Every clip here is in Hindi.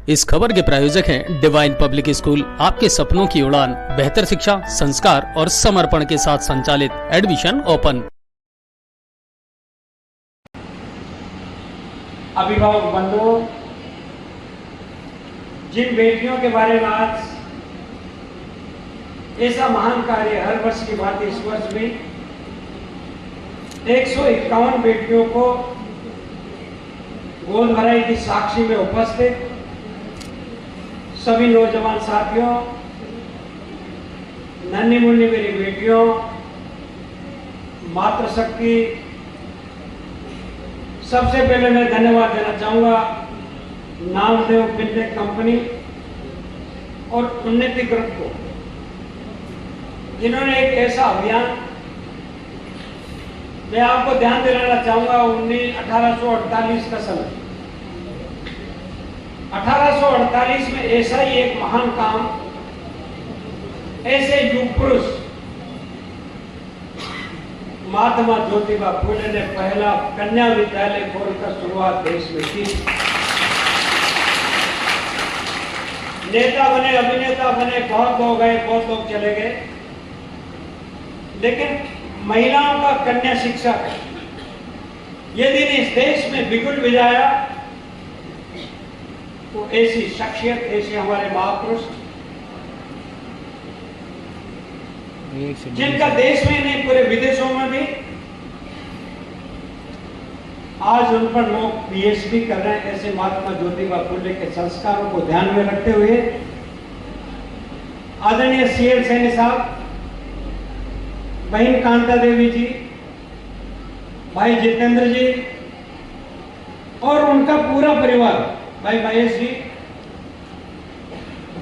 इस खबर के प्रायोजक हैं डिवाइन पब्लिक स्कूल, आपके सपनों की उड़ान, बेहतर शिक्षा, संस्कार और समर्पण के साथ संचालित। Admission open. अभिभावक बंधुओं, जिन बेटियों के बारे में आज ऐसा महान कार्य हर वर्ष की बात इस वर्ष भी 151 बेटियों को गोद भराई की साक्षी में उपस्थित सभी नौजवान साथियों, नन्ही मुन्नी मेरी बेटियों, मातृशक्ति, सबसे पहले मैं धन्यवाद देना चाहूंगा नामदेव फिनटेक कंपनी और उन्नति ग्रुप को, जिन्होंने एक ऐसा अभियान, मैं आपको ध्यान दिलाना चाहूंगा 1848 का समय, 1848 में ऐसा ही एक महान काम, ऐसे युग पुरुष महात्मा ज्योतिबा फुले ने पहला कन्या विद्यालय खोलकर शुरुआत देश में की। नेता बने, अभिनेता बने, बहुत लोग गए, बहुत लोग चले गए, लेकिन महिलाओं का कन्या शिक्षा का ये दिन इस देश में बिगुल बजाया, तो ऐसी शख्सियत, ऐसे हमारे महापुरुष, जिनका देश में नहीं पूरे विदेशों में भी आज उन पर लोग पीएचडी कर रहे हैं, ऐसे महात्मा ज्योतिबा फुले के संस्कारों को ध्यान में रखते हुए आदरणीय सीएल सैनी साहब, बहन कांता देवी जी, भाई जितेंद्र जी और उनका पूरा परिवार, भाई महेश जी,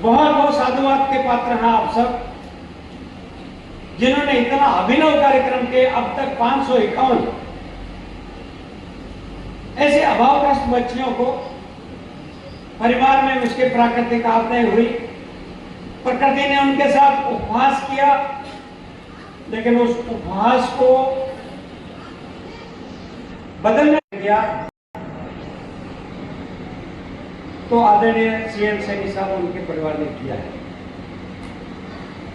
बहुत बहुत साधुवाद के पात्र हैं आप सब, जिन्होंने इतना अभिनव कार्यक्रम के अब तक 551 ऐसे अभावग्रस्त बच्चियों को परिवार में उसके प्राकृतिक आपदाएं हुई, प्रकृति ने उनके साथ उपवास किया, लेकिन उस उपवास को बदलने दिया तो आदरणीय सीएम सैनी साहब उनके परिवार ने किया है।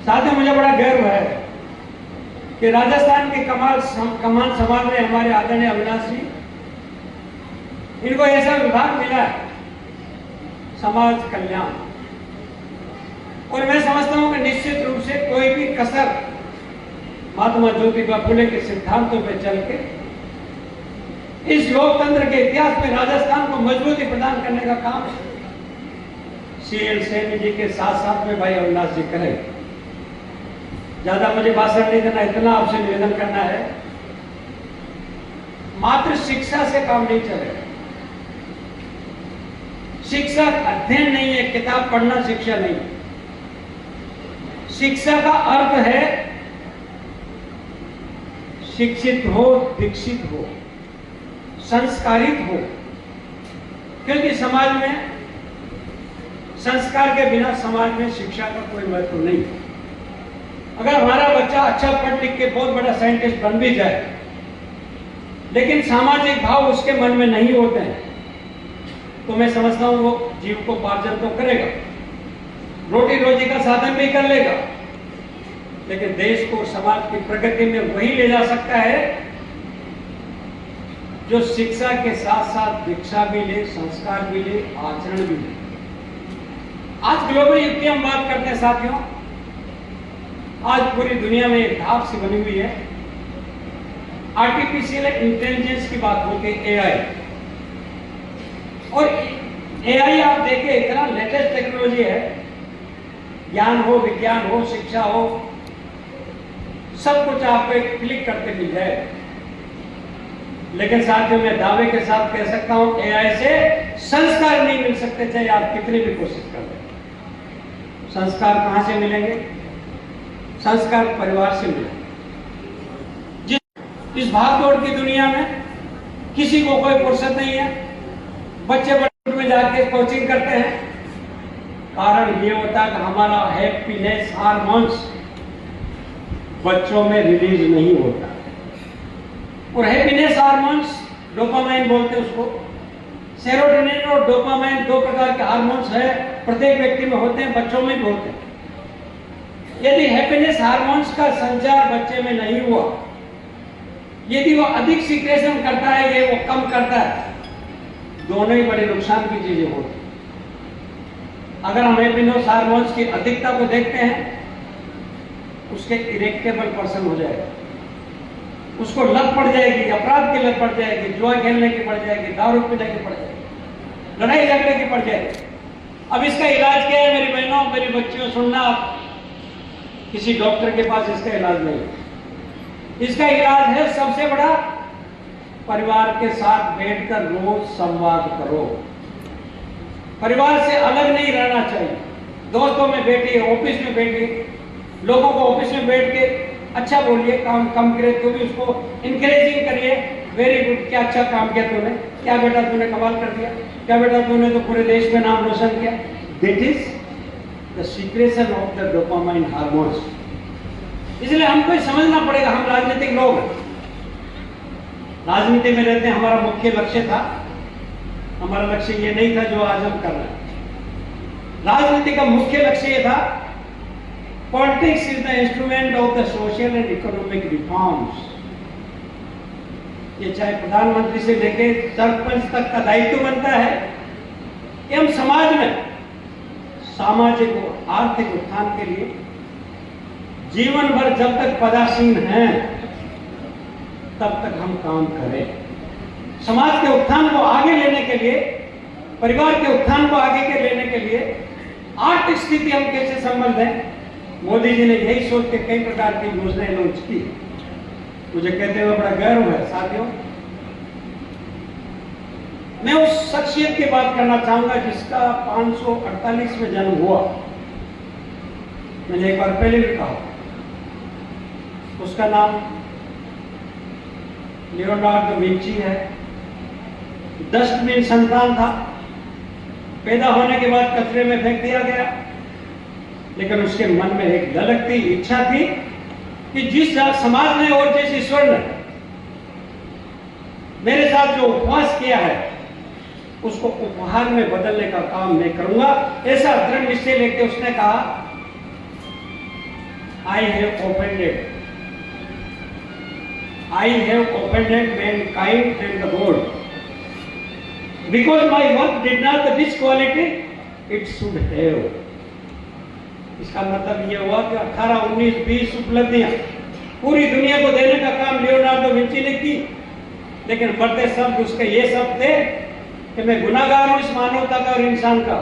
साथ ही मुझे बड़ा गर्व है कि राजस्थान के कमान संभाल रहे हमारे आदरणीय अविनाश जी, इनको ऐसा विभाग मिला है समाज कल्याण, और मैं समझता हूं कि निश्चित रूप से कोई भी कसर महात्मा ज्योतिबा फुले के सिद्धांतों पर चल के इस लोकतंत्र के इतिहास में राजस्थान को मजबूती प्रदान करने का काम सीएल सैनी जी के साथ साथ में भाई अविनाश जी करें। ज्यादा मुझे भाषण नहीं देना, इतना आपसे निवेदन करना है, मात्र शिक्षा से काम नहीं चलेगा। शिक्षा अध्ययन नहीं है, किताब पढ़ना शिक्षा नहीं है। शिक्षा का अर्थ है शिक्षित हो, दीक्षित हो, संस्कारित हो, क्योंकि समाज में संस्कार के बिना समाज में शिक्षा का कोई महत्व नहीं है। अगर हमारा बच्चा अच्छा पढ़ लिख के बहुत बड़ा साइंटिस्ट बन भी जाए, लेकिन सामाजिक भाव उसके मन में नहीं होते हैं, तो मैं समझता हूं वो जीविकोपार्जन तो करेगा, रोटी रोजी का साधन भी कर लेगा, लेकिन देश को, समाज की प्रगति में वही ले जा सकता है जो शिक्षा के साथ साथ दीक्षा भी ले, संस्कार भी ले, आचरण भी ले। आज ग्लोबल युग की हम बात करते हैं साथियों, आज पूरी दुनिया में एक धाप सी बनी हुई है, आर्टिफिशियल इंटेलिजेंस की बात होती है, एआई। और एआई आप देखिए, इतना लेटेस्ट टेक्नोलॉजी है, ज्ञान हो, विज्ञान हो, शिक्षा हो, सब कुछ आप एक क्लिक करते मिल जाए। लेकिन साथियों, मैं दावे के साथ कह सकता हूं, एआई से संस्कार नहीं मिल सकते, चाहे आप कितनी भी कोशिश कर लें। संस्कार कहां से मिलेंगे? संस्कार परिवार से मिलेंगे। इस भागदौड़ की दुनिया में किसी को कोई फुर्सत नहीं है, बच्चे बड़े में जाके कोचिंग करते हैं। कारण ये होता है कि हमारा हैप्पीनेस हार्मोन्स बच्चों में रिलीज नहीं होता, और हैप्पीनेस हार्मोन्स, डोपामाइन बोलते हैं उसको, सेरोटोनिन और डोपामाइन 2 प्रकार के हार्मोन्स है, प्रत्येक व्यक्ति में होते हैं, बच्चों में भी होते हैं। यदि हैप्पीनेस हार्मोन्स का संचार बच्चे में नहीं हुआ, यदि वो अधिक सीक्रेशन करता है या वो कम करता है, दोनों ही बड़े नुकसान की चीजें होती हैं। अगर हम हैप्पीनेस हार्मोन्स की अधिकता को देखते हैं, उसके इरेक्टेबल पर्सन हो जाएगा, उसको लत पड़ जाएगी, अपराध की लत पड़ जाएगी, जुआ खेलने की पड़ जाएगी, दारू पीने की पड़ जाएगी, लड़ाई झगड़े की पड़ जाएगी। अब इसका इलाज क्या है मेरी बहनों, मेरी बच्चियों, सुनना आप, किसी डॉक्टर के पास इसका इलाज नहीं है। इसका इलाज है सबसे बड़ा, परिवार के साथ बैठकर रोज संवाद करो। परिवार से अलग नहीं रहना चाहिए, दोस्तों में बैठिए, ऑफिस में बैठिए, लोगों को ऑफिस में बैठ के अच्छा बोलिए, काम कम करे तो भी उसको इंकरेजिंग करिए, वेरी गुड, क्या अच्छा काम किया तूने, क्या बेटा तूने कमाल कर दिया, क्या बेटा तूने तो पूरे देश में नाम रोशन किया। That is the secretion of the dopamine hormones. इसलिए हमको ये समझना पड़ेगा, हम राजनीतिक लोग हैं, राजनीति में रहते हैं, हमारा मुख्य लक्ष्य था, हमारा लक्ष्य ये नहीं था जो आज हम कर रहे हैं। राजनीति का मुख्य लक्ष्य ये था, politics is the instrument of the social and economic reforms. ये चाहे प्रधानमंत्री से लेके सरपंच तक का दायित्व बनता है कि हम समाज में सामाजिक और आर्थिक उत्थान के लिए जीवन भर जब तक पदासीन हैं तब तक हम काम करें। समाज के उत्थान को आगे लेने के लिए, परिवार के उत्थान को आगे के लेने के लिए आर्थिक स्थिति हम कैसे संभल दें, मोदी जी ने यही सोच के कई प्रकार की योजनाएं लॉन्च की। मुझे कहते हुए बड़ा गर्व है साथियों। मैं उस शख्सियत की बात करना चाहूंगा जिसका 548 में जन्म हुआ। मैंने एक बार पहले भी कहा, उसका नाम लियोनार्डो विंची है। डस्टबिन संतान था, पैदा होने के बाद कचरे में फेंक दिया गया, लेकिन उसके मन में एक ललक थी, इच्छा थी कि जिस समाज ने और जिस ईश्वर ने मेरे साथ जो उपवास किया है उसको उपहार में बदलने का काम मैं करूंगा। ऐसा दृढ़ निश्चय लेके उसने कहा, I have offended mankind and the world because my work did not the disquality it should have। इसका मतलब यह हुआ कि 18, 19, 20 उपलब्धियां पूरी दुनिया को देने का काम लियोनार्डो विंची ने की, लेकिन बढ़ते शब्द उसके ये शब्द थे कि मैं गुनाहगार हूं इस मानवता का और इंसान का,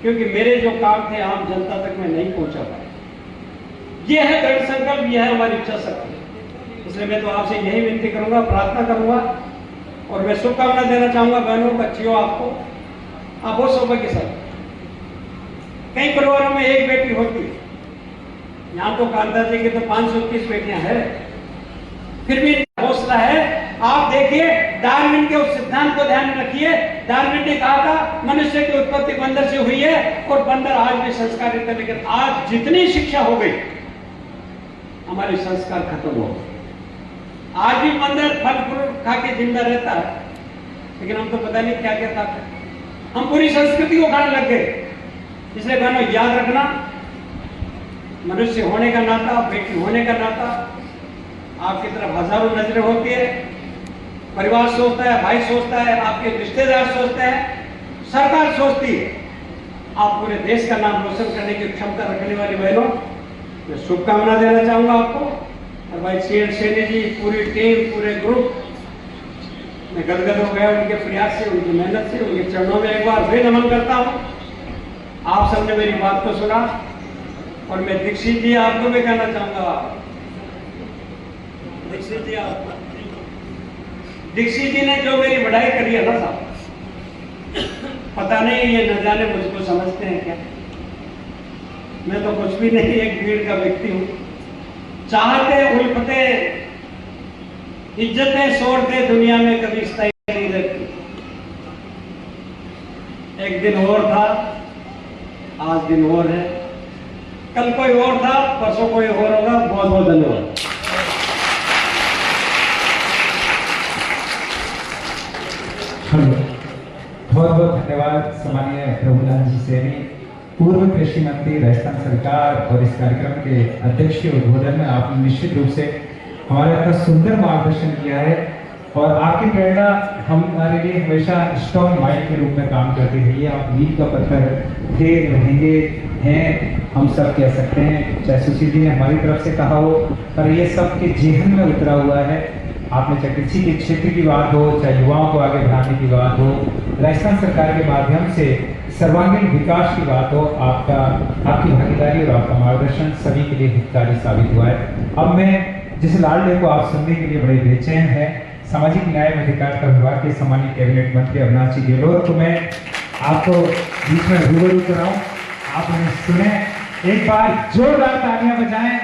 क्योंकि मेरे जो काम थे आम जनता तक मैं नहीं पहुंचा पाया। यह है दृढ़ संकल्प, यह है हमारी इच्छा शक्ति। इसलिए मैं तो आपसे यही विनती करूंगा, प्रार्थना करूंगा और मैं शुभकामना देना चाहूंगा बहनों, बच्चियों, आपको। आप बहुत सौभाग्य के साथ, कई परिवारों में एक बेटी होती है, यहाँ तो कांता जी की तो 521 बेटियां हैं, फिर भी हौसला है। आप देखिए, डार्विन के उस सिद्धांत को ध्यान में रखिए। डार्विन ने कहा था मनुष्य की उत्पत्ति बंदर से हुई है और बंदर आज भी संस्कारित है, लेकिन आज जितनी शिक्षा हो गई हमारे संस्कार खत्म हो गए। आज भी बंदर फल फ्रूट खा के जिंदा रहता है, लेकिन हम तो पता नहीं क्या क्या खाते हैं, हम पूरी संस्कृति को खाने लग गए। इसलिए बहनों याद रखना, मनुष्य होने का नाता, बेटी होने का नाता, आपकी तरफ हजारों नजरें होती है, परिवार सोचता है, भाई सोचता है, आपके रिश्तेदार सोचते हैं, सरकार सोचती है। आप पूरे देश का नाम रोशन करने की क्षमता रखने वाली बहनों, मैं शुभकामना देना चाहूंगा आपको। और भाई सीएन सैनी जी, पूरी टीम, पूरे ग्रुप, मैं गदगद हो गया उनके प्रयास से, उनकी मेहनत से। उनके चरणों में एक बार फिर नमन करता हूं। आप सबने मेरी बात को सुना और मैं दीक्षित जी आपको भी कहना चाहूंगा, दीक्षित जी ने जो मेरी बढ़ाई करी है ना साहब, पता नहीं ये न जाने मुझको समझते हैं क्या। मैं तो कुछ भी नहीं, एक भीड़ का व्यक्ति हूं। चाहते उल्फते इज्जतें सोरते दुनिया में कभी स्थायी नहीं रहती। एक दिन और था, आज दिन और है, कल कोई और था, परसों कोई और होगा। बहुत बहुत धन्यवाद। धन्यवाद सम्मानीय प्रभुलाल जी सैनी, पूर्व कृषि मंत्री राजस्थान सरकार, और इस कार्यक्रम के अध्यक्ष के उद्बोधन में आपने निश्चित रूप से हमारा इतना सुंदर मार्गदर्शन किया है और आपकी प्रेरणा हमारे लिए हमेशा स्ट्रॉन्ग माइंड के रूप में काम करती रही है। आप मील का पत्थर थे, रहेंगे, हैं, हम सब कह सकते हैं, चाहे सुशील जी ने हमारी तरफ से कहा हो, पर ये सबके जेहन में उतरा हुआ है। आपने चाहे कृषि के क्षेत्र की बात हो, चाहे युवाओं को आगे बढ़ाने की बात हो, राजस्थान सरकार के माध्यम से सर्वांगीण विकास की बात हो, आपकी भागीदारी और आपका मार्गदर्शन सभी के लिए हितकारी साबित हुआ है। अब मैं जिस लाडले को आप सुनने के लिए बड़े बेचैन हैं, सामाजिक न्याय एवं अधिकारिता विभाग के सम्मानित कैबिनेट मंत्री अविनाश जी गहलोत को मैं आपको बीच में रूबरू कराऊं, आप उन्हें सुने, एक बार जोरदार तालियां बजाएं,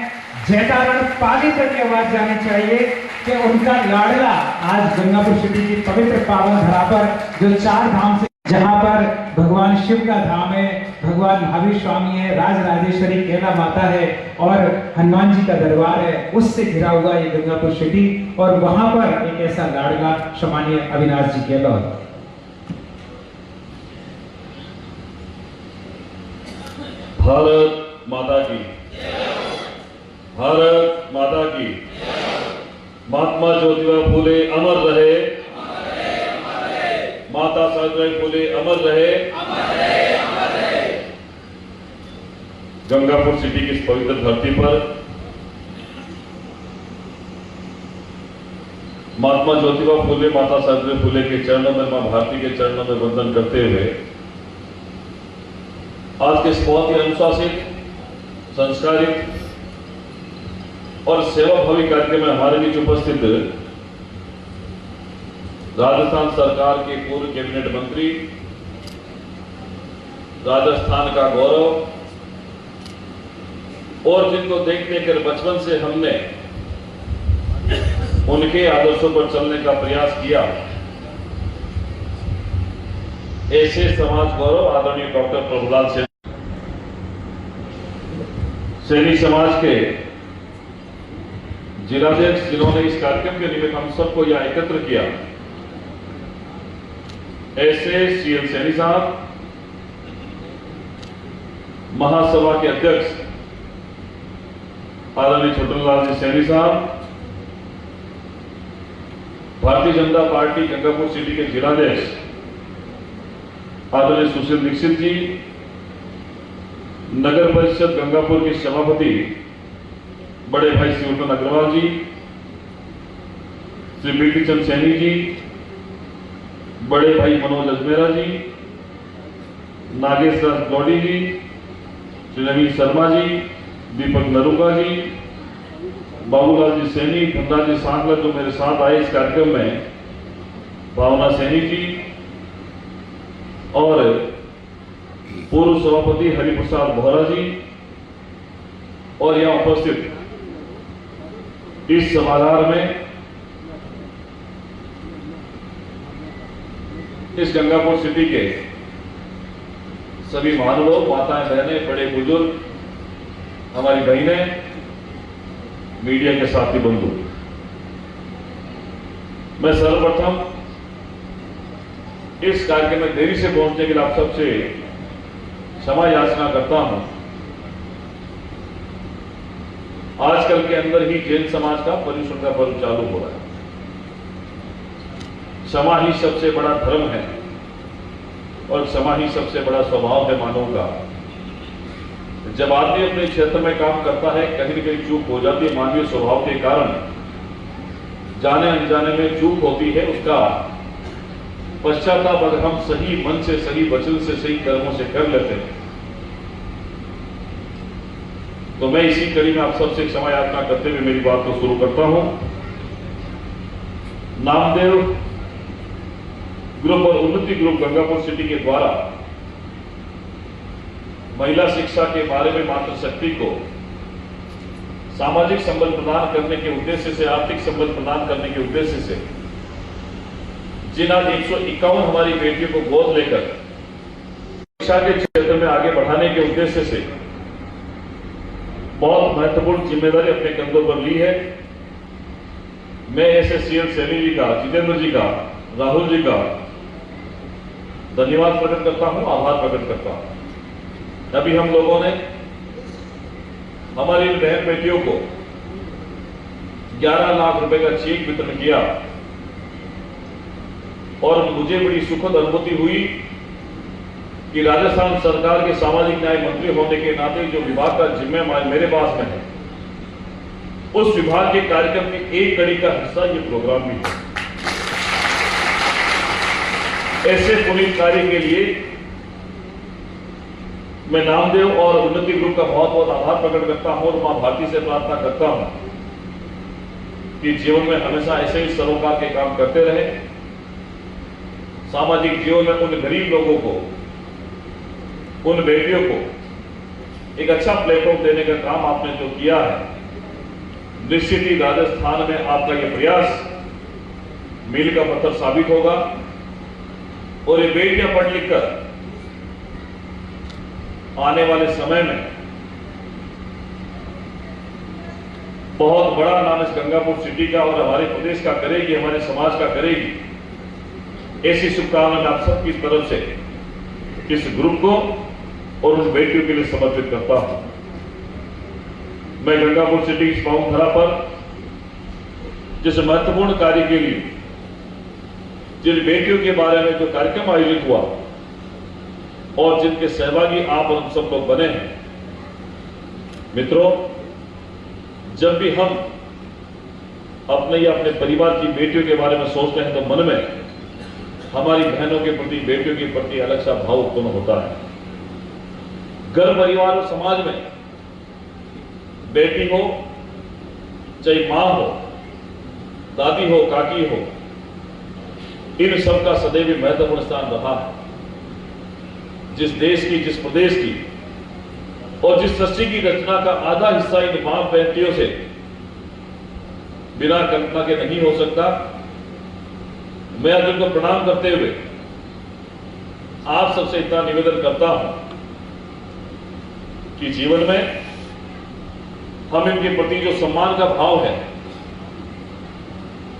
जयकारण पाली तक की आवाज जानी चाहिए कि उनका लाडला आज गंगापुर सिटी की पवित्र पावन धरा पर, जो 4 धाम से, जहां पर भगवान शिव का धाम है, भगवान महावीर स्वामी है, राजराजेश्वरी कैला माता है और हनुमान जी का दरबार है, उससे घिरा हुआ ये गंगापुर सिटी, और वहां पर एक ऐसा लाडला सम्मानीय अविनाश जी गहलोत। भारत माता की, भारत माता की, महात्मा ज्योतिबा फूले अमर रहे, माता सावित्रीबाई फूले अमर रहे। गंगापुर सिटी की इस पवित्र धरती पर महात्मा ज्योतिबा फूले, माता सावित्रीबाई फूले के चरणों में, मां भारती के चरणों में वंदन करते हुए आज के इस बहुत ही अनुशासित, संस्कारित और सेवाभावी कार्यक्रम में हमारे बीच उपस्थित राजस्थान सरकार के पूर्व कैबिनेट मंत्री, राजस्थान का गौरव, और जिनको देख देख कर बचपन से हमने उनके आदर्शों पर चलने का प्रयास किया, ऐसे समाज गौरव आदरणीय डॉक्टर प्रभुलाल सैनी समाज के जिलाध्यक्ष, जिन्होंने इस कार्यक्रम के निमित्त हम सबको यहां एकत्र किया, ऐसे सीएल सैनी साहब, महासभा के अध्यक्ष आदरणीय छोटनलाल जी सैनी साहब, भारतीय जनता पार्टी गंगापुर सिटी के जिलाध्यक्ष आदरणीय सुशील दीक्षित जी, नगर परिषद गंगापुर के सभापति बड़े भाई शिवरतन अग्रवाल जी, श्री बीटी चंद सैनी जी, बड़े भाई मनोज अजमेरा जी, नागेश दास गौड़ी जी, श्री नवीन शर्मा जी, दीपक नरुका जी, बाबूलाल जी सैनी, धनराज जी सांगला जो मेरे साथ आए इस कार्यक्रम में, भावना सैनी जी और पूर्व सभापति हरिप्रसाद बोहरा जी, और यहां उपस्थित इस सभागार में इस गंगापुर सिटी के सभी महानुभाव, माताएं, बहनें, बड़े बुजुर्ग, हमारी बहनें, मीडिया के साथी बंधु, मैं सर्वप्रथम इस कार्यक्रम में देरी से पहुंचने के लिए आप सबसे क्षमा याचना करता हूं। आजकल के अंदर ही जैन समाज का पर्युषण का पर्व चालू हो रहा है। क्षमा ही सबसे बड़ा धर्म है और क्षमा ही सबसे बड़ा स्वभाव है मानव का। जब आदमी अपने क्षेत्र में काम करता है, कहीं न कहीं चूक हो जाती है, मानवीय स्वभाव के कारण जाने अनजाने में चूक होती है, उसका पश्चाताप अगर हम सही मन से, सही वचन से, सही कर्मों से कर लेते हैं, तो मैं इसी कड़ी में आप सबसे क्षमा याचना करते हुए मेरी बात को शुरू करता हूं। नामदेव ग्रुप और उन्नति ग्रुप गंगापुर सिटी के द्वारा महिला शिक्षा के बारे में मातृशक्ति को सामाजिक संबल प्रदान करने के उद्देश्य से, आर्थिक संबल प्रदान करने के उद्देश्य से जिन आज 151 हमारी बेटियों को गोद लेकर शिक्षा के क्षेत्र में आगे बढ़ाने के उद्देश्य से बहुत महत्वपूर्ण जिम्मेदारी अपने कंधों पर ली है। मैं ऐसे सीएल सैनी जी का, जितेंद्र जी का, राहुल जी का धन्यवाद प्रकट करता हूं, आभार प्रकट करता हूं। अभी हम लोगों ने हमारी बहन बेटियों को 11 लाख रुपए का चेक वितरण किया और मुझे बड़ी सुखद अनुभूति हुई कि राजस्थान सरकार के सामाजिक न्याय मंत्री होने के नाते जो विभाग का जिम्मेदार मेरे पास में है, उस विभाग के कार्यक्रम की एक कड़ी का हिस्सा ये प्रोग्राम भी है। ऐसे पुनीत कार्य के लिए मैं नामदेव और उन्नति ग्रुप का बहुत बहुत आभार प्रकट करता हूं और मां भारती से प्रार्थना करता हूं कि जीवन में हमेशा ऐसे ही सरोकार के काम करते रहे। सामाजिक जीवन में उन गरीब लोगों को, उन बेटियों को एक अच्छा प्लेटफॉर्म देने का काम आपने जो किया है, निश्चित ही राजस्थान में आपका यह प्रयास मील का पत्थर साबित होगा और ये बेटियां पढ़ लिख कर आने वाले समय में बहुत बड़ा नाम इस गंगापुर सिटी का और हमारे प्रदेश का करेगी, हमारे समाज का करेगी। ऐसी शुभकामना मैं आप सबकी तरफ से इस ग्रुप को और उन बेटियों के लिए समर्पित करता हूं। मैं गंगापुर सिटी इस पावन धरा पर जिस महत्वपूर्ण कार्य के लिए, जिन बेटियों के बारे में जो कार्यक्रम आयोजित हुआ और जिनके सहभागी आप और हम सब लोग बने हैं, मित्रों, जब भी हम अपने या अपने परिवार की बेटियों के बारे में सोचते हैं तो मन में हमारी बहनों के प्रति, बेटियों के प्रति अलग सा भाव उत्पन्न होता है। घर परिवार और समाज में बेटी हो, चाहे मां हो, दादी हो, काकी हो, इन सबका सदैव महत्वपूर्ण स्थान रहा है। जिस देश की, जिस प्रदेश की और जिस सृष्टि की रचना का आधा हिस्सा इन मां बेटियों से बिना कल्पना के नहीं हो सकता, मैं आज उनको प्रणाम करते हुए आप सबसे इतना निवेदन करता हूं कि जीवन में हम इनके प्रति जो सम्मान का भाव है,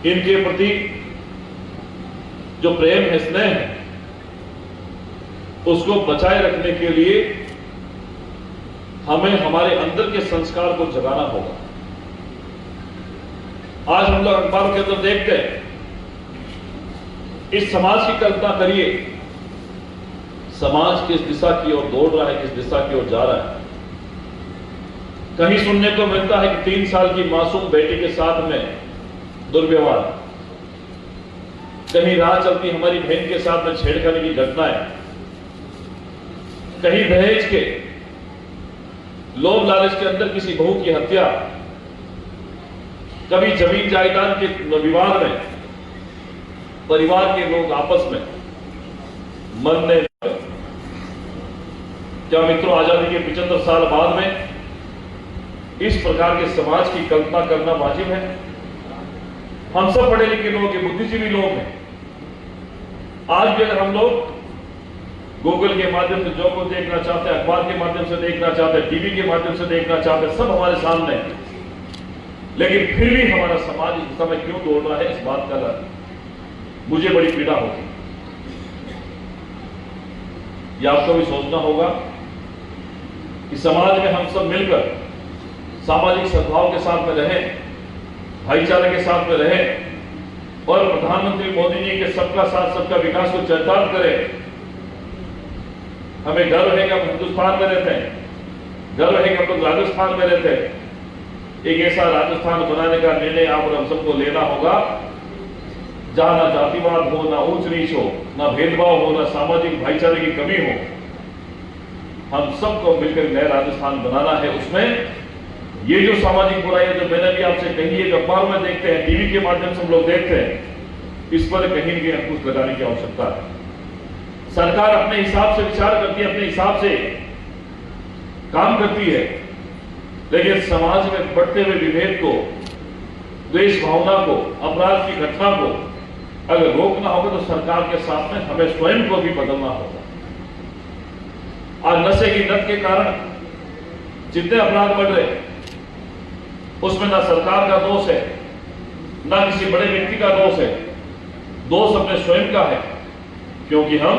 इनके प्रति जो प्रेम है, स्नेह है, उसको बचाए रखने के लिए हमें हमारे अंदर के संस्कार को जगाना होगा। आज हम लोग अखबारों के अंदर देखते हैं, इस समाज की कल्पना करिए, समाज किस दिशा की ओर दौड़ रहा है, किस दिशा की ओर जा रहा है। कहीं सुनने को मिलता है कि 3 साल की मासूम बेटी के साथ में दुर्व्यवहार, कहीं राह चलती हमारी बहन के साथ में छेड़खानी की घटनाएं, कहीं दहेज के लोभ लालच के अंदर किसी बहू की हत्या, कभी जमीन जायदाद के विवाद में परिवार के लोग आपस में मरने लगे। क्या मित्रों, आजादी के 75 साल बाद में इस प्रकार के समाज की कल्पना करना वाजिब है? हम सब पढ़े लिखे लोग हैं, बुद्धिजीवी लोग हैं। आज भी अगर हम लोग गूगल के माध्यम से जो कुछ देखना चाहते हैं, अखबार के माध्यम से देखना चाहते हैं, टीवी के माध्यम से देखना चाहते हैं, सब हमारे सामने है, लेकिन फिर भी हमारा समाज इस समय क्यों दौड़ रहा है, इस बात का मुझे बड़ी पीड़ा होती है। यह आपको भी सोचना होगा कि समाज में हम सब मिलकर सामाजिक सद्भाव के साथ में रहें, भाईचारे के साथ में रहें और प्रधानमंत्री मोदी जी के सबका साथ सबका विकास को चरितार्थ करें। हमें गर्व है कि हम हिंदुस्तान में रहते हैं, गर्व है कि हम लोग राजस्थान में रहते हैं। एक ऐसा राजस्थान बनाने का निर्णय आप और हम सबको लेना होगा जहां ना जातिवाद हो, ना ऊंच नीच हो, ना भेदभाव हो, ना सामाजिक भाईचारे की कमी हो। हम सबको मिलकर नया राजस्थान बनाना है। उसमें ये जो सामाजिक बुराइयां जो मैंने भी आपसे कही है, जो अखबारों में देखते हैं, टीवी के माध्यम से हम लोग देखते हैं, इस पर कहीं न कहीं अंकुश लगाने की आवश्यकता है। सरकार अपने हिसाब से विचार करती है, अपने हिसाब से काम करती है, लेकिन समाज में बढ़ते हुए विभेद को, द्वेष भावना को, अपराध की घटना को अगर रोकना होगा तो सरकार के साथ में हमें स्वयं को भी बदलना होगा। आज नशे की लत के कारण जितने अपराध बढ़ रहे हैं, उसमें ना सरकार का दोष है, ना किसी बड़े व्यक्ति का दोष है, दोष अपने स्वयं का है, क्योंकि हम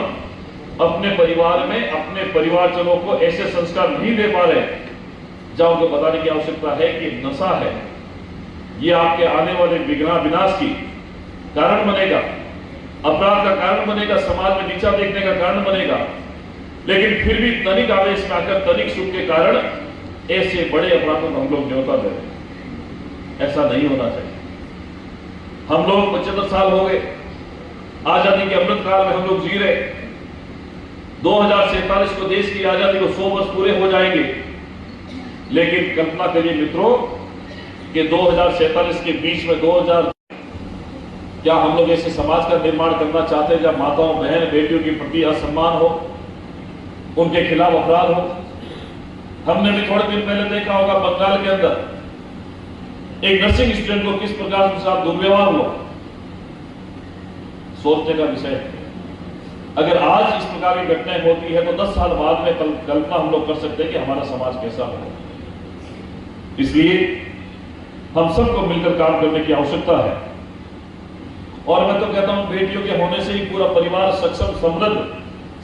अपने परिवार में अपने परिवारजनों को ऐसे संस्कार नहीं दे पा रहे जहां उनको बताने की आवश्यकता है कि नशा है, ये आपके आने वाले विनाश की कारण बनेगा, अपराध का कारण बनेगा, समाज में नीचा देखने का कारण बनेगा। लेकिन फिर भी तनिक आवेश में आकर, तनिक सुख के कारण ऐसे बड़े अपराधों को हम लोग न्योता दे रहे। ऐसा नहीं होना चाहिए। हम लोग 75 साल हो गए, आजादी के अमृत काल में हम लोग जी रहे। 2047 को, देश की आजादी को 100 वर्ष पूरे हो जाएंगे। लेकिन कल्पना करिए मित्रों कि 2047 के बीच में 2000 क्या हम लोग ऐसे समाज का निर्माण करना चाहते हैं जहां माताओं, बहन, बेटियों के प्रति असम्मान हो, उनके खिलाफ अपराध हो? हमने भी थोड़े दिन पहले देखा होगा बंगाल के अंदर एक नर्सिंग स्टूडेंट को किस प्रकार के साथ दुर्व्यवहार हुआ। सोचने का विषय है। अगर आज इस प्रकार की घटनाएं होती है तो 10 साल बाद में कल्पना हम लोग कर सकते हैं कि हमारा समाज कैसा होगा। इसलिए हम सबको मिलकर काम करने की आवश्यकता है। और मैं तो कहता हूं, बेटियों के होने से ही पूरा परिवार सक्षम, समृद्ध,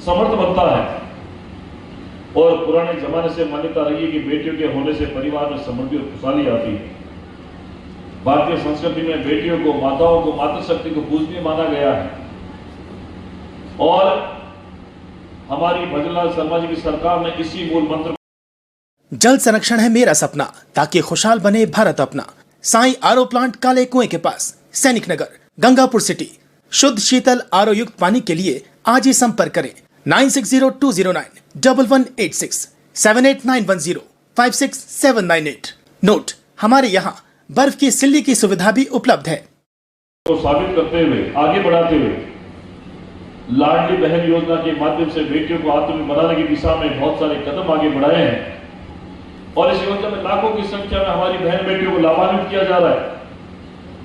समर्थ बनता है। और पुराने जमाने से मान्यता रही है कि बेटियों के होने से परिवार में समृद्धि और खुशहाली आती है। भारतीय संस्कृति में बेटियों को, माताओं को, मातृशक्ति को पूजनीय माना गया है। और हमारी भजनलाल शर्मा जी की सरकार ने इसी मूल मंत्र जल संरक्षण है मेरा सपना, ताकि खुशहाल बने भारत अपना। साई आरओ प्लांट काले कुएं के पास, सैनिक नगर, गंगापुर सिटी। शुद्ध शीतल आरओ युक्त पानी के लिए आज ही संपर्क करें 9602091186 7891056798। नोट, हमारे यहाँ बर्फ की सिल्ली की सुविधा भी उपलब्ध है। को साबित करते हुए, आगे बढ़ाते हुए लाडली बहन योजना के माध्यम से बेटियों को आत्मनिर्भर बनाने की दिशा में बहुत सारे कदम आगे बढ़ाए हैं। और इस योजना में लाखों की संख्या में हमारी बहन बेटियों को लाभान्वित किया जा रहा है।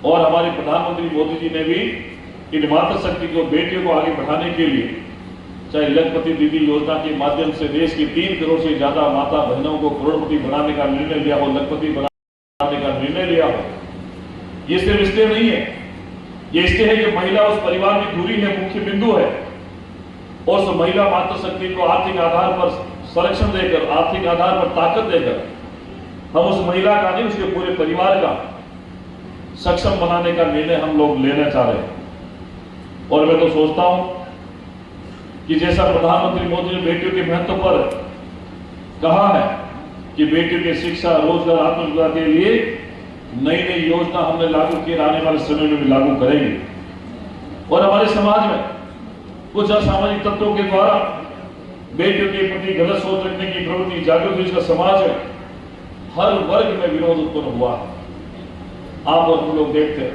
और हमारे प्रधानमंत्री मोदी जी ने भी इन मातृशक्ति को, बेटियों को आगे बढ़ाने के लिए, चाहे लखपति दीदी योजना के माध्यम से देश की 3 करोड़ से ज्यादा माता बहनों को करोड़पति बनाने का निर्णय लिया हो, लखपति बनाने का निर्णय लिया हो। ये सिर्फ इसलिए नहीं है, ये इसलिए है कि महिला उस परिवार की धुरी है, मुख्य बिंदु है। और उस महिला मातृशक्ति को आर्थिक आधार पर संरक्षण देकर, आर्थिक आधार पर ताकत देकर हम उस महिला का नहीं, उसके पूरे परिवार का सक्षम बनाने का निर्णय हम लोग लेना चाह रहे हैं। और मैं तो सोचता हूं कि जैसा प्रधानमंत्री मोदी ने बेटियों के महत्व पर कहा है कि बेटियों की शिक्षा, रोजगार, आत्मनिर्भरता के लिए नई नई योजना हमने लागू की, आने वाले समय में भी लागू करेंगे। और हमारे समाज में कुछ असामाजिक तत्वों के द्वारा बेटियों के प्रति गलत सोच रखने की प्रवृत्ति जागृत हुई। इसका समाज में हर वर्ग में विरोध उत्पन्न हुआ है। आप और हम लोग देखते हैं,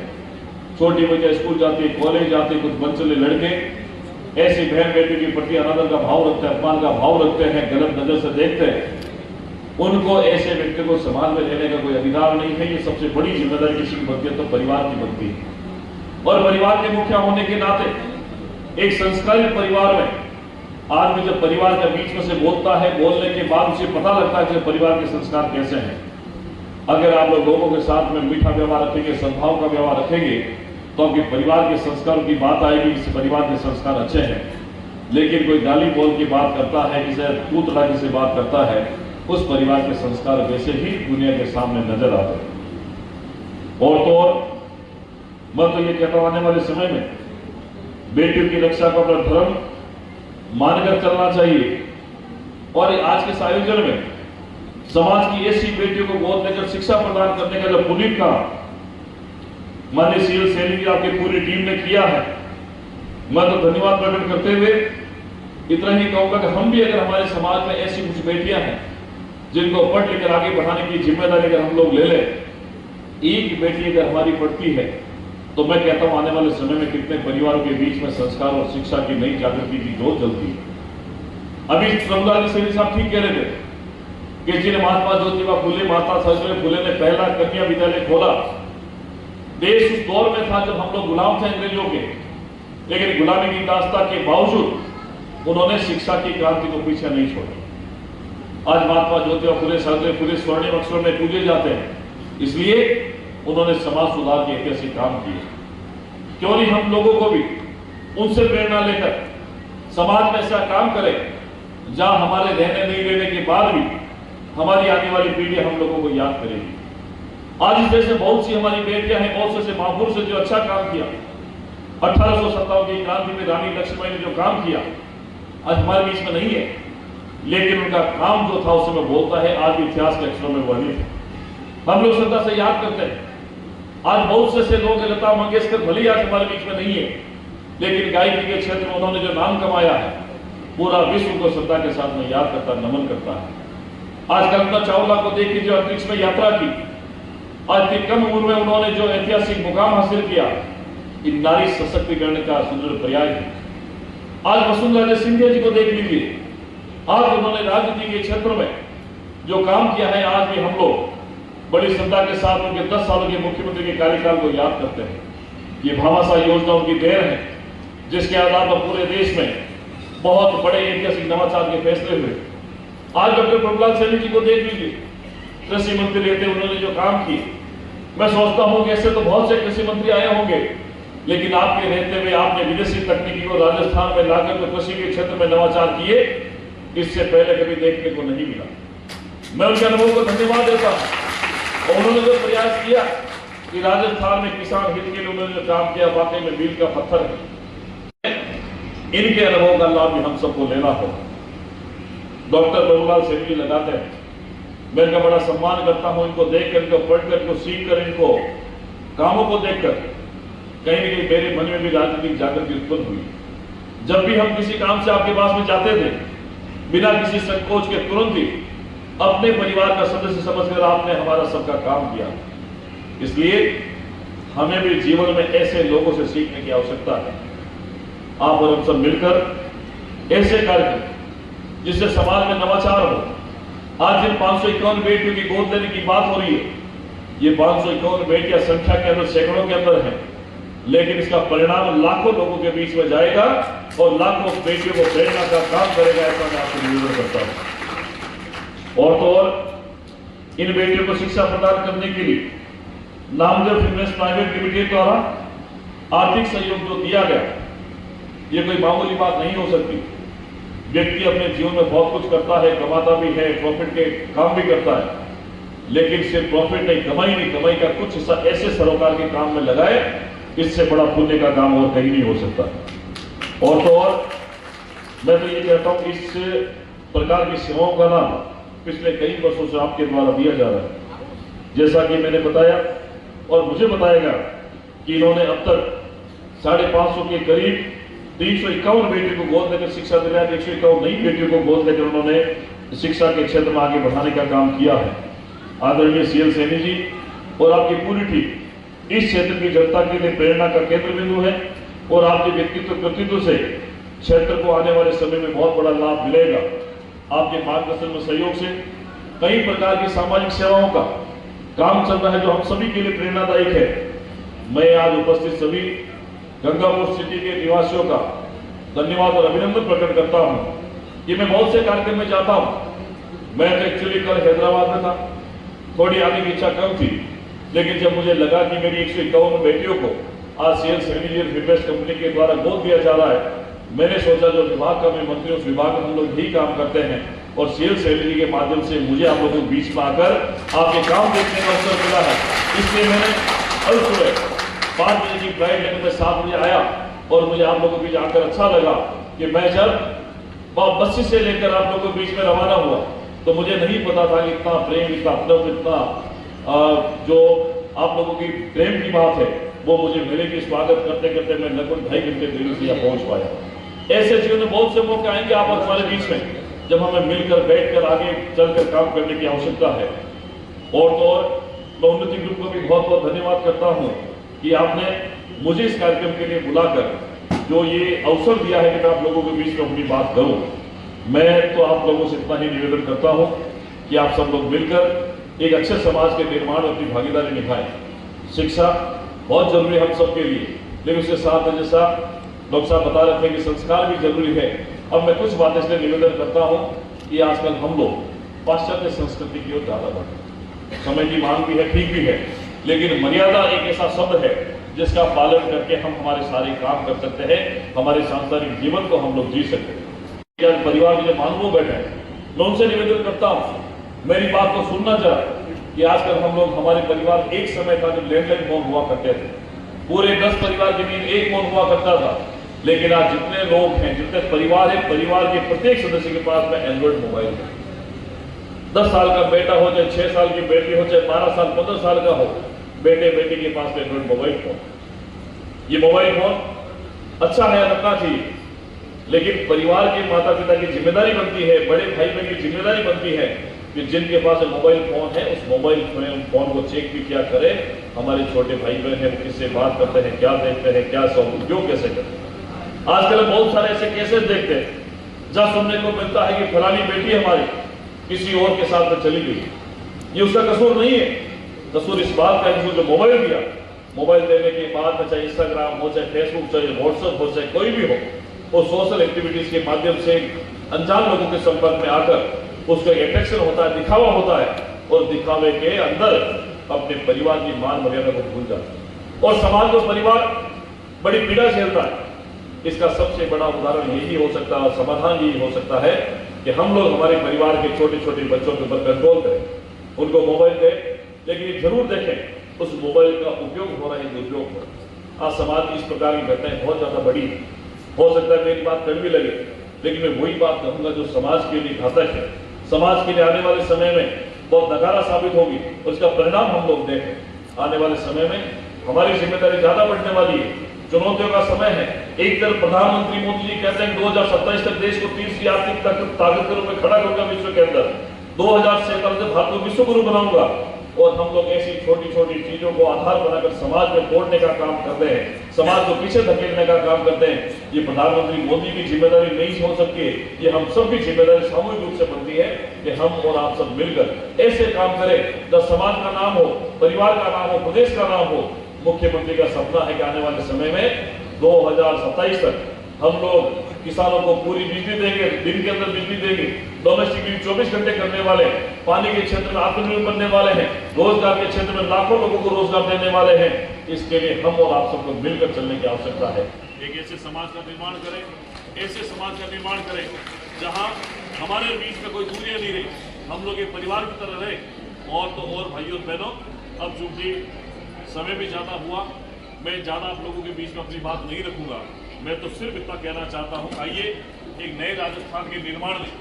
छोटी बच्चे स्कूल जाती है, कॉलेज जाते हैं, कुछ बंचले लड़के ऐसी बहन बेटियों के प्रति अनादर का भाव रखते हैं, अपमान का भाव रखते हैं, गलत नजर से देखते हैं। उनको, ऐसे व्यक्ति को समाज में रहने का कोई अधिकार नहीं है। ये सबसे बड़ी जिम्मेदारी किसी की बनती है तो परिवार की बनती है। और परिवार के मुखिया होने के नाते एक संस्कारित परिवार में आदमी जब परिवार के बीच में से बोलता है, बोलने के बाद उसे पता लगता है कि परिवार के संस्कार कैसे हैं। अगर आप लोगों के साथ में मीठा व्यवहार रखेंगे, सद्भाव का व्यवहार रखेंगे, तो आपके परिवार के संस्कारों की बात आएगी, इस परिवार के संस्कार अच्छे हैं। लेकिन कोई गाली बोल की बात करता है, किसी तू तड़ाकी से बात करता है, उस परिवार के संस्कार वैसे ही दुनिया के सामने नजर आते हैं। और तो और मैं तो ये कहता हूं, आने वाले समय में बेटियों की रक्षा को अपना धर्म मानकर चलना चाहिए। और आज के इस आयोजन में समाज की ऐसी बेटियों को गोद लेकर शिक्षा प्रदान करने का जो पुनीत काम माननीय सीएल सैनी जी, आपकी पूरी टीम ने किया है, मैं तो धन्यवाद प्रकट करते हुए इतना ही कहूंगा कि हम भी, अगर हमारे समाज में ऐसी कुछ बेटियां हैं जिनको पढ़ लिखकर आगे बढ़ाने की जिम्मेदारी अगर हम लोग ले लें, एक बेटी अगर हमारी पढ़ती है, तो मैं कहता हूं आने वाले समय में कितने परिवारों के बीच में संस्कार और शिक्षा की नई जागृति की जोत जलती है। अभी प्रभुलाल सैनी साहब ठीक कह रहे थे कि जिन्हें महात्मा ज्योतिबा फुले, माता सावित्रीबाई फुले ने पहला कन्या विद्यालय खोला। देश उस दौर में था जब हम लोग गुलाम थे अंग्रेजों के, लेकिन गुलामी की दास्ता के बावजूद उन्होंने शिक्षा की क्रांति को पीछे नहीं छोड़ा। आज महात्मा ज्योतिबा फुले, सावित्रीबाई फुले स्वर्णिम अक्षरों में पूजे जाते हैं, इसलिए उन्होंने समाज सुधार के ऐतिहासिक काम किए। क्यों नहीं हम लोगों को भी उनसे प्रेरणा लेकर समाज में ऐसा काम करें जहां हमारे रहने नहीं रहने के बाद भी हमारी आने वाली पीढ़ी हम लोगों को याद करेगी। आज इस देश में बहुत सी हमारी बेटियां हैं, बहुत से महापुरुष जो अच्छा काम किया। 1857 की क्रांति में रानी लक्ष्मीबाई ने जो काम किया आज हमारे बीच में नहीं है, लेकिन उनका काम जो था उस समय बोलता है, आज भी इतिहास के अक्षरों में वर्णित है। हम लोग श्रद्धा से याद करते हैं। आज बहुत से लोग, लता मंगेशकर भले ही आज हमारे बीच में नहीं है, लेकिन गायकी के क्षेत्र में उन्होंने जो नाम कमाया है पूरा विश्व को श्रद्धा के साथ में याद करता, नमन करता है। आज कल्पना चावला को देखिए जो अंतरिक्ष में यात्रा की, आज की कम उम्र में उन्होंने जो ऐतिहासिक मुकाम हासिल किया, ये नारी सशक्तिकरण का सुंदर पर्याय है। आज वसुंधरा सिंधिया जी को देख लीजिए, आज उन्होंने राजनीति के क्षेत्र में जो काम किया है, आज भी हम लोग बड़ी श्रद्धा के साथ उनके 10 सालों के मुख्यमंत्री के कार्यकाल को याद करते हैं। ये भामाशाह योजना उनकी देन है, जिसके आधार पर पूरे देश में बहुत बड़े ऐतिहासिक नवाचार के फैसले हुए। आज डॉक्टर प्रभुलाल सैनी जी को देख लीजिए, कृषि मंत्री रहते उन्होंने जो काम किए, मैं सोचता हूं कि ऐसे तो बहुत से कृषि मंत्री आए होंगे, लेकिन आपके रहते हुए आपने विदेशी तकनीकी को राजस्थान में लाकर जो कृषि के क्षेत्र में नवाचार किए, इससे पहले कभी देखने को नहीं मिला। मैं उनके अनुभव को धन्यवाद देता हूं। और उन्होंने जो प्रयास किया कि राजस्थान में किसान हित के लिए उन्होंने जो काम किया, वाकई में मील का पत्थर है। इनके अनुभव का लाभ भी हम सबको लेना होगा। डॉक्टर प्रभुलाल सैनी जी लगाते हैं, मैं इनका बड़ा सम्मान करता हूं। इनको देखकर, इनको पढ़कर, इनको सीखकर, इनको कामों को देखकर कहीं न कहीं मेरे मन में भी राजनीतिक जागृति उत्पन्न हुई। जब भी हम किसी काम से आपके पास में जाते थे, बिना किसी संकोच के तुरंत ही अपने परिवार का सदस्य समझकर आपने हमारा सबका काम किया। इसलिए हमें भी जीवन में ऐसे लोगों से सीखने की आवश्यकता है। आप और हम सब मिलकर ऐसे कार्य जिससे समाज में नवाचार हो। आज जिन 551 बेटियों की गोद लेने की बात हो रही है, ये 551 बेटियां संख्या के अंदर सैकड़ों के अंदर है, लेकिन इसका परिणाम लाखों लोगों के बीच में जाएगा और लाखों बेटियों को प्रेरणा का काम करेगा, ऐसा मैं आपको निवेदन करता हूं। और तो और इन बेटियों को शिक्षा प्रदान करने के लिए नामदेव फिटनेस प्राइवेट लिमिटेड द्वारा आर्थिक सहयोग जो दिया गया, ये कोई मामूली बात नहीं हो सकती। व्यक्ति अपने जीवन में बहुत कुछ करता है, कमाता भी है, प्रॉफिट के काम भी करता है, लेकिन सिर्फ प्रॉफिट नहीं, कमाई का कुछ हिस्सा ऐसे सरोकार के काम में लगाए, इससे बड़ा पुण्य का काम और कहीं नहीं हो सकता। और तो और मैं तो ये कहता हूं, इस प्रकार की सेवाओं का नाम पिछले कई वर्षों से आपके द्वारा दिया जा रहा है। जैसा कि मैंने बताया और मुझे बताएगा कि इन्होंने अब तक 550 के करीब 351 बेटियों को गोद लेकर शिक्षा दिलाया, 151 नई बेटियों को गोद लेकर उन्होंने शिक्षा के क्षेत्र में आगे बढ़ाने का काम किया है। आदरणीय CL सैनी जी और आपकी पूरी टीम इस क्षेत्र की जनता के लिए प्रेरणा का केंद्र बिंदु है और आपके व्यक्तित्व कृतित्व से क्षेत्र को आने वाले समय में बहुत बड़ा लाभ मिलेगा। आपके मार्गदर्शन में सहयोग से कई प्रकार की सामाजिक सेवाओं का काम चल रहा है, जो हम सभी के लिए प्रेरणादायक है। मैं आज उपस्थित सभी गंगापुर सिटी के निवासियों का धन्यवाद और अभिनंदन प्रकट करता हूं। ये मैं बहुत से कार्यक्रम में जाता हूं। मैं तो एक्चुअली कल हैदराबाद में था, थोड़ी आने की इच्छा कम थी, लेकिन जब मुझे लगा कि मेरी 151 बेटियों को आज CL Saini ji fitness company के द्वारा गोद दिया जा रहा है, मैंने सोचा जो विभाग का मैं मंत्री, उस विभाग में हम लोग यही काम करते हैं और CL सैनी जी के माध्यम से मुझे आप लोगों के बीच में आकर आपके काम देखने का अवसर मिला है। इसलिए मैंने कल सुबह 5 बजे की फ्लाइट लेकर मैं 7 बजे आया और मुझे आप लोगों के बीच आकर अच्छा लगा कि मैं जब बस्सी से लेकर आप लोगों के बीच में रवाना हुआ तो मुझे नहीं पता था कि इतना प्रेम, इतना अपना, इतना जो आप लोगों की प्रेम की बात है वो मुझे मिले कि स्वागत करते करते मैं लगभग 2.5 घंटे देरी से यहाँ पहुंच पाया। ऐसे जीवन में बहुत से मौके आएंगे आप और हमारे बीच में, जब हमें मिलकर बैठकर आगे चलकर काम करने की आवश्यकता है। और तो और मैं उन्नति ग्रुप को भी बहुत बहुत धन्यवाद करता हूँ कि आपने मुझे इस कार्यक्रम के लिए बुलाकर जो ये अवसर दिया है कि मैं आप लोगों के बीच में अपनी बात करूँ। मैं तो आप लोगों से इतना ही निवेदन करता हूँ कि आप सब लोग मिलकर एक अच्छे समाज के निर्माण में अपनी भागीदारी निभाएं। शिक्षा बहुत जरूरी है हम सबके लिए, लेकिन उसके साथ जैसा डॉक्टर साहब बता रहे थे कि संस्कार भी जरूरी है। अब मैं कुछ बातें इसलिए निवेदन करता हूँ कि आजकल हम लोग पाश्चात्य संस्कृति की ओर ज्यादा बढ़े, समय की मांग भी है, ठीक भी है, लेकिन मर्यादा एक ऐसा शब्द है जिसका पालन करके हम हमारे सारे काम कर सकते हैं, हमारे सांसारिक जीवन को हम लोग जी सकते हैं। आज परिवार के जो महानुभाव बैठे हैं, मैं उनसे निवेदन करता हूँ, मेरी बात को सुनना जरा कि आजकल हम लोग हमारे परिवार एक समय का जो लैंडलाइन फोन हुआ करते थे, पूरे 10 परिवार के बीच एक फोन हुआ करता था, लेकिन आज जितने लोग हैं, जितने परिवार है, परिवार के प्रत्येक सदस्य के पास में एंड्रॉइड मोबाइल है। 10 साल का बेटा हो, चाहे 6 साल की बेटी हो, चाहे 12 साल 15 साल का हो, बेटे बेटी के पास में एंड्रॉइड मोबाइल फोन। ये मोबाइल फोन अच्छा है, रखना चाहिए, लेकिन परिवार के माता पिता की जिम्मेदारी बनती है, बड़े भाई बहन की जिम्मेदारी बनती है कि जिनके पास मोबाइल फोन है, उस मोबाइल फोन को चेक भी क्या करें, हमारे छोटे भाई बहन है वो किससे बात करते हैं, क्या देखते हैं, क्या उपयोग कैसे करते हैं। आजकल बहुत सारे ऐसे केसेस देखते हैं जहां सुनने को मिलता है कि फलानी बेटी हमारी किसी और के साथ में चली गई। ये उसका कसूर नहीं है, कसूर इस बात का जिसको जो मोबाइल दिया, मोबाइल देने के बाद में चाहे इंस्टाग्राम हो, चाहे फेसबुक, चाहे व्हाट्सएप हो, चाहे कोई भी हो, वो सोशल एक्टिविटीज के माध्यम से अनजान लोगों के संपर्क में आकर उसका अट्रैक्शन होता है, दिखावा होता है, और दिखावे के अंदर अपने परिवार की मान मर्यादा को भूल जाता है और समाज को परिवार बड़ी पीड़ा झेलता है। इसका सबसे बड़ा उदाहरण यही हो सकता है, समाधान यही हो सकता है कि हम लोग हमारे परिवार के छोटे छोटे बच्चों के ऊपर कंट्रोल करें, उनको मोबाइल दें, लेकिन जरूर देखें उस मोबाइल का उपयोग हो रहा है, दुरुपयोग हो रहा है। आज समाज की इस प्रकार की घटनाएं बहुत ज्यादा बड़ी है। हो सकता है मेरी बात कड़वी लगे, लेकिन मैं वही बात कहूंगा जो समाज के लिए घातक है, समाज के लिए आने वाले समय में बहुत नकारा साबित होगी, उसका परिणाम हम लोग देखें। आने वाले समय में हमारी जिम्मेदारी ज्यादा बढ़ने वाली है, चुनौतियों का समय है। एक तरफ प्रधानमंत्री मोदी जी कहते हैं 2027 तक देश को तीसरी आर्थिक ताकत के रूप में खड़ा करूंगा विश्व के अंदर, 2047 तक भारत को विश्व गुरु बनाऊंगा, और हम लोग ऐसी छोटी छोटी चीजों को आधार बनाकर समाज में तोड़ने का काम करते हैं, समाज को पीछे धकेलने का काम करते हैं। ये प्रधानमंत्री मोदी की जिम्मेदारी नहीं हो सकती है, ये हम सब की जिम्मेदारी सामूहिक रूप से बनती है कि हम और आप सब मिलकर ऐसे काम करें जब समाज का नाम हो, परिवार का नाम हो, प्रदेश का नाम हो। मुख्यमंत्री का सपना है कि आने वाले समय में 2027 तक हम लोग किसानों को पूरी बिजली देंगे, दिन के अंदर बिजली देंगे, डोमेस्टिक बिजली 24 घंटे करने वाले, पानी के क्षेत्र में आत्मनिर्भर बनने वाले हैं, रोजगार के क्षेत्र में लाखों लोगों को रोजगार देने वाले हैं। इसके लिए हम और आप सबको मिलकर चलने की आवश्यकता है। एक ऐसे समाज का निर्माण करें, ऐसे समाज का निर्माण करें जहां हमारे बीच में कोई दूरियां नहीं रही, हम लोग एक परिवार की तरह रहे। और तो और भाइयों बहनों, अब चूंकि समय भी ज्यादा हुआ, मैं ज्यादा आप लोगों के बीच में अपनी बात नहीं रखूंगा। मैं तो सिर्फ इतना कहना चाहता हूं, आइए एक नए राजस्थान के निर्माण में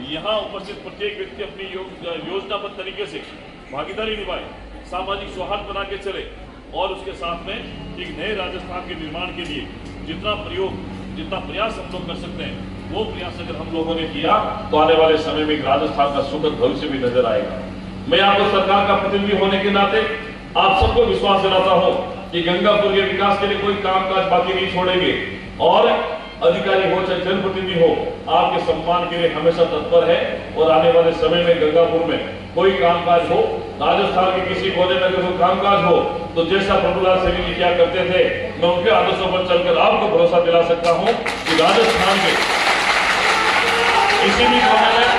यहाँ उपस्थित प्रत्येक व्यक्ति अपनी योजनाबद्ध तरीके से भागीदारी निभाए, सामाजिक सौहार्द बना के चले, और उसके साथ में एक नए राजस्थान के निर्माण के लिए जितना प्रयास हम लोग कर सकते हैं, वो प्रयास अगर हम लोगों ने किया तो आने वाले समय में राजस्थान का सुखद भविष्य भी नजर आएगा। मैं आपको सरकार का प्रतिनिधि होने के नाते आप सबको विश्वास दिलाता हूं कि गंगापुर के विकास के लिए कोई कामकाज बाकी नहीं छोड़ेंगे, और अधिकारी हो चाहे जनप्रतिनिधि हो, आपके सम्मान के लिए हमेशा तत्पर है। और आने वाले समय में गंगापुर में कोई कामकाज हो, राजस्थान के किसी कोने में अगर कोई कामकाज हो, तो जैसा प्रभुलाल सैनी जी क्या करते थे, मैं उनके आदर्शों पर चलकर आपको भरोसा दिला सकता हूं कि राजस्थान के किसी भी कोने में,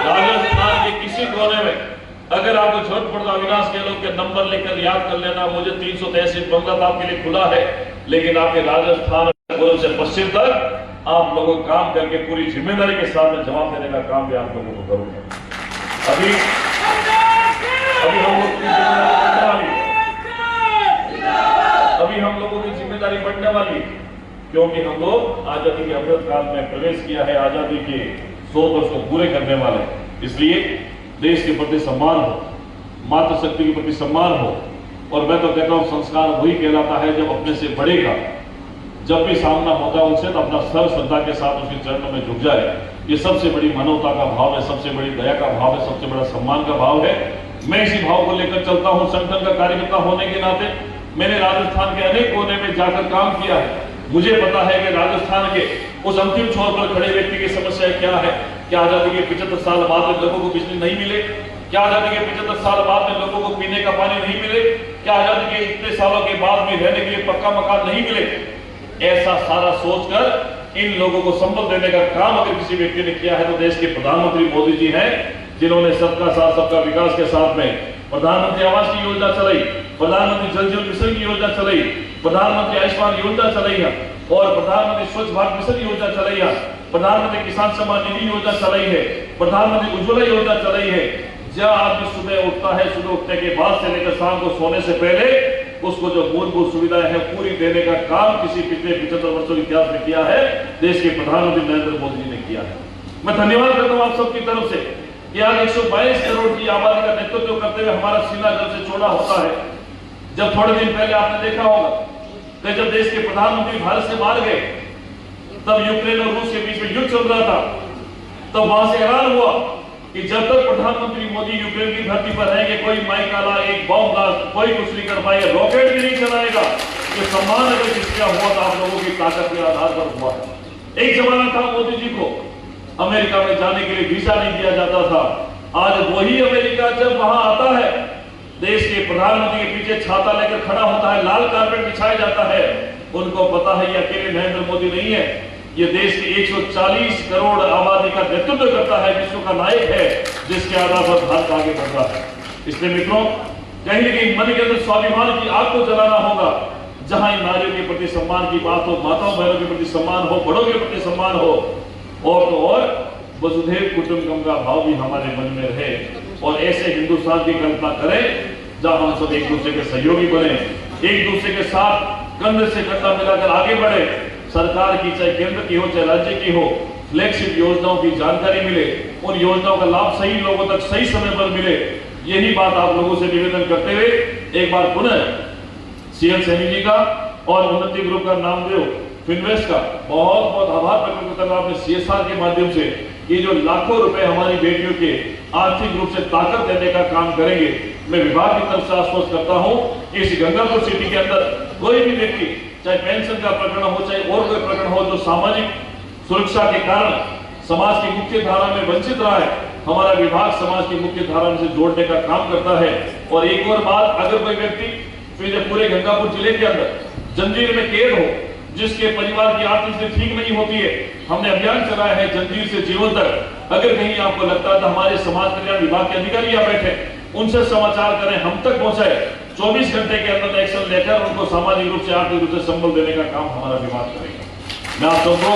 राजस्थान के किसी कोने में अगर आपको जरूरत पड़ता, अविनाश गहलोत के नंबर लेकर याद कर लेना, मुझे 333 बंगला आपके लिए खुला है। लेकिन आपके राजस्थान पूर्व से पश्चिम तक आप लोगों को काम करके पूरी जिम्मेदारी के साथ में जवाब देने का काम भी आप लोगों को करूंगा। अभी हम लोगों की जिम्मेदारी बढ़ने वाली है, क्योंकि हम लोग आजादी के अमृत काल में प्रवेश किया है, आजादी के 100 वर्ष को पूरे करने वाले हैं। इसलिए देश के प्रति सम्मान हो, मातृशक्ति के प्रति सम्मान हो, और मैं तो कहता हूं संस्कार वही कहलाता है जब अपने से बढ़ेगा, जब भी सामना होता है उनसे, तो अपना सर्व श्रद्धा के साथ उसके चरणों में झुक जाए। ये सबसे बड़ी मानवता का भाव है, सबसे बड़ी दया का भाव है, सबसे बड़ा सम्मान का भाव है। मैं इसी भाव को लेकर चलता हूं। संगठन का कार्यकर्ता होने के नाते मैंने राजस्थान के अनेक कोने में जाकर काम किया है। मुझे पता है कि राजस्थान के उस अंतिम छोर पर खड़े व्यक्ति की समस्या क्या है। क्या आजादी के 75 साल बाद में लोगों को बिजली नहीं मिले? क्या आजादी के 75 साल बाद में लोगों को पीने का पानी नहीं मिले? क्या आजादी के इतने सालों के बाद भी रहने के लिए पक्का मकान नहीं मिले? ऐसा सारा सोचकर इन लोगों को संबल देने का काम अगर किसी व्यक्ति ने किया है तो देश के प्रधानमंत्री मोदी जी हैं, जिन्होंने सबका साथ सबका विकास के साथ में प्रधानमंत्री आवास की योजना चलाई, प्रधानमंत्री जल जीवन मिशन की योजना चलाई, प्रधानमंत्री आयुष्मान योजना चलाई है और प्रधानमंत्री स्वच्छ भारत मिशन योजना चलाई है, प्रधानमंत्री किसान सम्मान निधि योजना चलाई है, प्रधानमंत्री उज्ज्वला योजना चलाई है। जब आदमी सुबह उठता है, सुबह उठने के बाद से लेकर शाम को सोने से पहले उसको जो मूलभूत सुविधाएं हैं पूरी देने का काम किसी पिछले 75 वर्षों के इतिहास में किया है, देश के प्रधानमंत्री नरेंद्र मोदी जी ने किया है। मैं धन्यवाद करता हूं आप सबकी तरफ से कि आज 122 करोड़ की आबादी का नेतृत्व करते हुए हमारा सीना जल से चौड़ा होता है। जब थोड़े दिन पहले आपने देखा होगा कि जब देश के प्रधानमंत्री भारत से बाहर गए, तब यूक्रेन और रूस के बीच में युद्ध चल रहा था, तब वहां से ऐलान हुआ कि जब तक प्रधानमंत्री मोदी यूक्रेन की धरती पर रहेंगे, कोई माइकाला, एक बॉम्ब ब्लास्ट, कोई कुछ नहीं कर पाएगा, रॉकेट भी नहीं चलाएगा। ये सम्मान अगर किसका हुआ तो आप लोगों की ताकत के आधार पर हुआ है। एक जमाना था मोदी जी को अमेरिका में जाने के लिए वीजा नहीं दिया जाता था। आज वही अमेरिका जब वहां आता है, देश के प्रधानमंत्री के पीछे छाता लेकर खड़ा होता है, लाल कारपेट बिछाया जाता है। उनको पता है ये अकेले नरेंद्र मोदी नहीं है, ये देश की 140 करोड़ आबादी का नेतृत्व करता है, विश्व का नायक है, जिसके आधार पर भारत आगे बढ़ रहा है। इसलिए मित्रों, कहीं न कहीं मन के अंदर स्वाभिमान की आग को जलाना होगा। जहां इन नारियों के प्रति सम्मान की बात हो, माताओं बहनों के प्रति सम्मान हो, बड़ों के प्रति सम्मान हो, और तो और वसुधैव कुटुंबकम का भाव भी हमारे मन में रहे और ऐसे हिंदुस्तान की कल्पना करें जहां हम सब एक दूसरे के सहयोगी बने, एक दूसरे के साथ कंधे से कंधा मिलाकर आगे बढ़े। सरकार की चाहे केंद्र की हो चाहे राज्य की हो, फ्लैगशिप योजनाओं की जानकारी मिले, उन योजनाओं का लाभ सही लोगों तक सही समय पर मिले। यही बात आप लोगों से निवेदन करते हुए एक बार पुनः सीएम सैनी जी का और उन्नति ग्रुप का नामदेव फिनवेस्ट का बहुत बहुत आभार प्रकट करता हूं। आपने सीएसआर के माध्यम से ये जो लाखों रुपए हमारी बेटियों के आर्थिक रूप से ताकत देने का काम करेंगे, मैं विभाग की तरफ से आश्वस्त करता हूं कि इस गंगापुर सिटी के अंदर कोई भी व्यक्ति, चाहे पेंशन का प्रकरण हो चाहे और कोई प्रकरण हो, जो सामाजिक सुरक्षा के कारण समाज की मुख्य धारा में वंचित रहा है, हमारा विभाग समाज की मुख्य धारा से जोड़ने का काम करता है। और एक और बात, अगर कोई व्यक्ति पूरे गंगापुर जिले के अंदर जंजीर में कैद हो, जिसके परिवार की आर्थिक स्थिति ठीक नहीं होती है, हमने अभियान चलाया है जंजीर से जीवन तक। अगर कहीं आपको लगता है तो हमारे समाज कल्याण विभाग के अधिकारी यहाँ बैठे, उनसे समाचार करें, हम तक पहुंचाए। 24 घंटे के अंदर एक्शन लेकर उनको सामाजिक रूप से आर्थिक रूप से संबल देने का काम हमारा विभाग करेगा। मैं आप सबको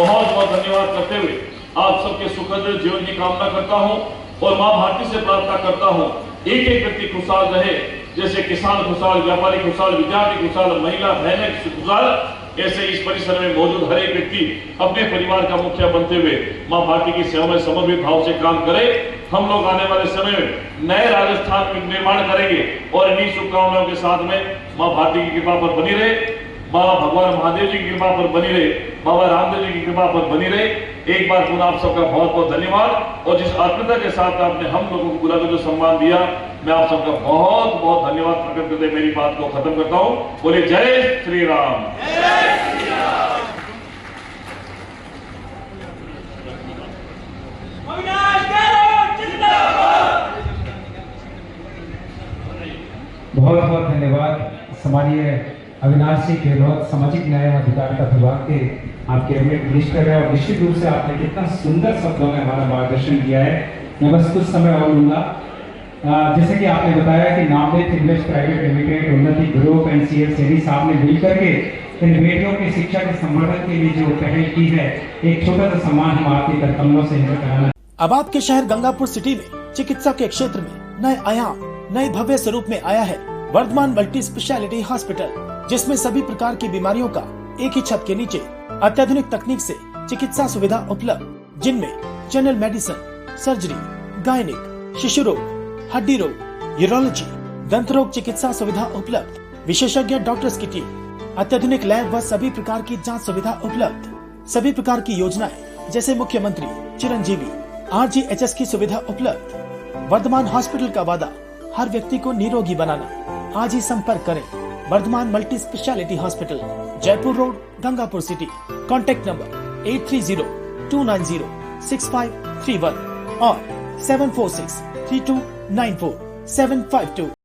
बहुत बहुत धन्यवाद करते हुए आप सबके सुखद जीवन की कामना करता हूं और मां भारती से प्रार्थना करता हूं एक एक व्यक्ति खुशहाल रहे, जैसे किसान खुशहाल, व्यापारी खुशहाल, विद्यार्थी खुशहाल, महिला बहनें खुशहाल, ऐसे इस परिसर में मौजूद हर एक व्यक्ति अपने परिवार का मुखिया बनते हुए मां भारती की सेवा में समर्पित भाव से काम करे। हम लोग आने वाले समय में नए राजस्थान में निर्माण करेंगे और इन्हीं शुभकामनाओं के साथ में मां भारती की कृपा पर बनी रहे, बाबा भगवान महादेव जी की कृपा पर बनी रहे, बाबा रामदेव जी की कृपा पर बनी रहे। एक बार पुनः आप सबका बहुत बहुत धन्यवाद और जिस आत्मीयता के साथ आपने हम लोगों को बुलाकर जो सम्मान दिया, मैं आप सबका बहुत बहुत धन्यवाद प्रकट करते मेरी बात को खत्म करता हूं। बोले जय श्री राम। बहुत बहुत धन्यवाद सम्मानीय अविनाश जी गहलोत, सामाजिक न्याय एवं अधिकारिता विभाग के आप कैबिनेट मिनिस्टर है और निश्चित रूप से आपने कितना सुंदर शब्दों में हमारा मार्गदर्शन किया है। मैं बस कुछ समय और लूंगा। जैसे कि आपने बताया कि नामदेव इन्वेस्ट प्राइवेट लिमिटेड, उन्नति ग्रुप एंड सीएम सैनी साहब ने मिलकर के इन बेटियों की शिक्षा के संवर्धन के लिए जो पहल की है, एक छोटा सा सम्मान हम आपके करतमों से कराना। अब आपके शहर गंगापुर सिटी में चिकित्सा के क्षेत्र में नए आयाम, नए भव्य स्वरूप में आया है वर्धमान मल्टी स्पेशलिटी हॉस्पिटल, जिसमें सभी प्रकार की बीमारियों का एक ही छत के नीचे अत्याधुनिक तकनीक से चिकित्सा सुविधा उपलब्ध, जिनमें जनरल मेडिसिन, सर्जरी, गायनिक, शिशु रोग, हड्डी रोग, यूरोलॉजी, दंत रोग चिकित्सा सुविधा उपलब्ध, विशेषज्ञ डॉक्टर्स की टीम, अत्याधुनिक लैब व सभी प्रकार की जांच सुविधा उपलब्ध, सभी प्रकार की योजनाएं जैसे मुख्यमंत्री चिरंजीवी RGHS की सुविधा उपलब्ध। वर्धमान हॉस्पिटल का वादा हर व्यक्ति को निरोगी बनाना। आज ही संपर्क करें Vardhman multi speciality hospital, Jaipur road, Gangapur city. Contact number 8302906531 और 7463294752।